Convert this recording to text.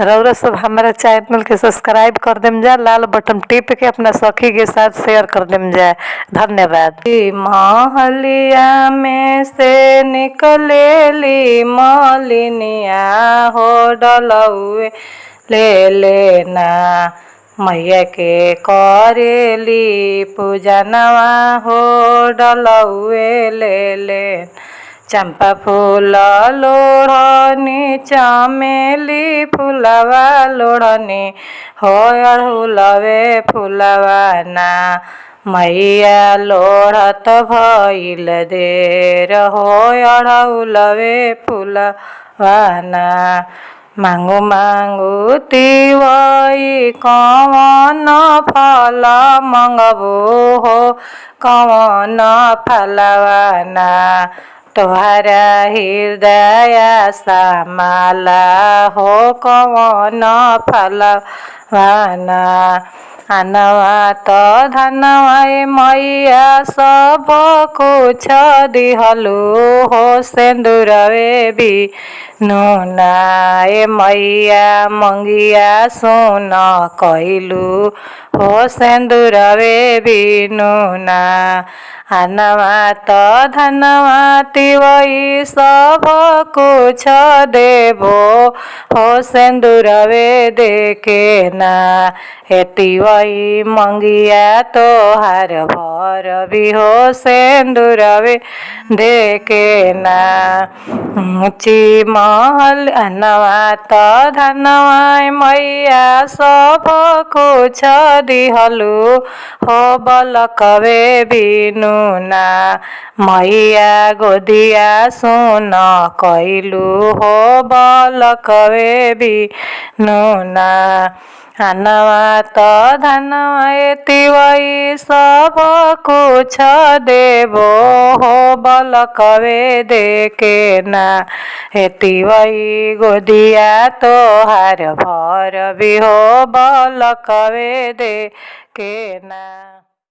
रउरा सब हमारा चैनल के सब्सक्राइब कर देम जा, लाल बटन टिप के अपना सखी के साथ शेयर कर देम जा। धन्यवाद। महलिया में से निकलेली मलिनिया हो डलउए ले लेना, मैया के करेली पूजनवा हो डलउए ले लेना। चंपा फूल लोढ़नी चमेली फूलवा लोढ़नी हो अड़हुलवे फूलवा ना, मैया लोढ़त भइल देर हो अड़हुलवे फूलवा ना। मांगू मांगू तिवई कवन फल मंगबू हो कवन फलवा ना, तोहरा हृदय समाला हो कवन फलवा ना। अनवा तो धनवा मैया सब कुछ दिहलू हो सिंदूरवे भी नूना, मैया मंगिया सुन कइलू हो सिंदूरवे भी नूना। अनवा तो धनवा तिवई सब कुछ देबो हो सिंदूरवे देके ना, तिवई मंगिया तोहार भर भी हो सिंदूरवे देके ना। ऊँची महल अनवा तो धनवा मैया सब कुछ दिहलू हो बलकवे बिनु ना, मैया गोदिया सुन कइलू हो बलकवे बिनु ना। अनवा तो धनवा तिवई सब कुछ देबो हो बलकवे देके ना, तिवई गोदिया तोहार भर भी हो बलकवे देके ना।